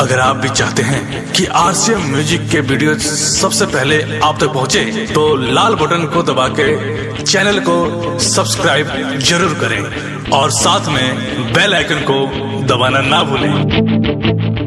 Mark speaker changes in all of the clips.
Speaker 1: अगर आप भी चाहते हैं कि आरसीएम म्यूजिक के वीडियो सबसे पहले आप तक पहुंचे, तो लाल बटन को दबा के चैनल को सब्सक्राइब जरूर करें और साथ में बेल आइकन को दबाना ना भूलें।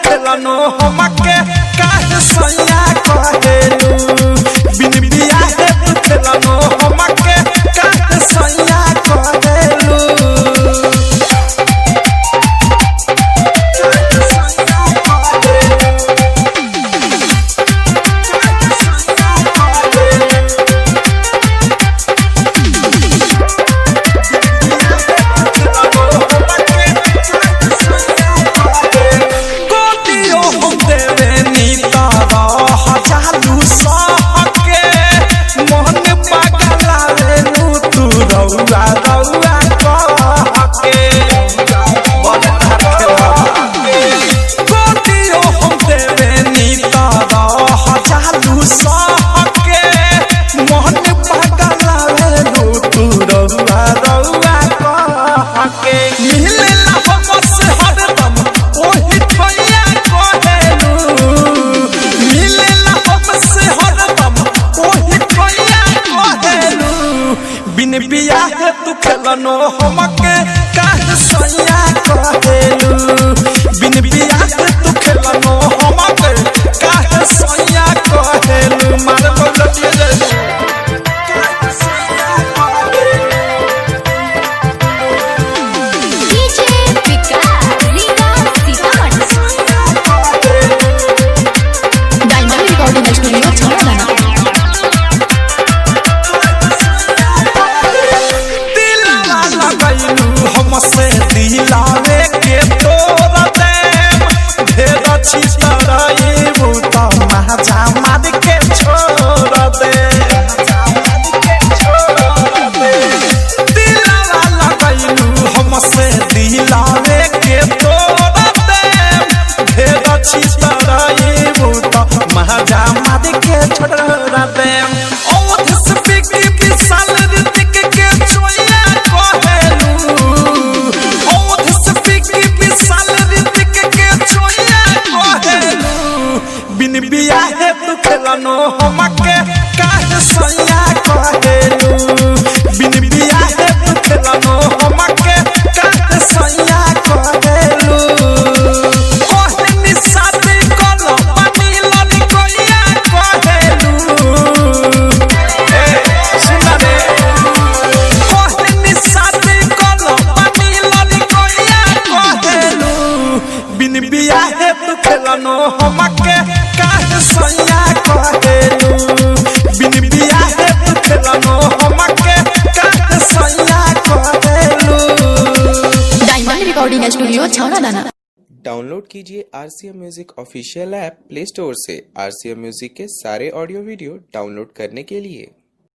Speaker 2: खेलनो हमके काहे सैया कहेलू बिन बिया है तू खेलनो हमके काहे सैया कहेलू बिन बिया है तू खेलनो हमके काहे सैया कहेलू बिन बिया है तू खेलनो हमके काहे सैया कहेलू मार बोलतिए काहे सैया कहेलू
Speaker 3: DJ Vikas Riga Sitamarhi dynamic recording studio छावलाना
Speaker 2: हमसे दिलावे के तोर दे ढेर अच्छी तरह बूता महाजा माद के छोड़ दे दिलावा लगैलू हमसे दिलावे के तोर दे ढेर अच्छी तरह बूता महाजा माद के छोड़ दे बिन बिया है तू खेलनो हमके काहे सैया कहेलू बिन बिया है तू खेलनो हमके काहे सैया कहेलू कोहनी साथी कोनो पानी लड़ी कोइया कहेलू ए सुन रे कोहनी साथी कोनो पानी लड़ी कोइया कहेलू बिन बिया है तू खेलनो हमके काहे सैया कहेलू बिन बिया है तू खेलनो हमके काहे सैया कहेलू
Speaker 3: डायनामिक रिकॉर्डिंग स्टूडियो छावलाना।
Speaker 4: डाउनलोड कीजिए RCM music official app play store से। आरसीएम म्यूजिक के सारे ऑडियो वीडियो डाउनलोड करने के लिए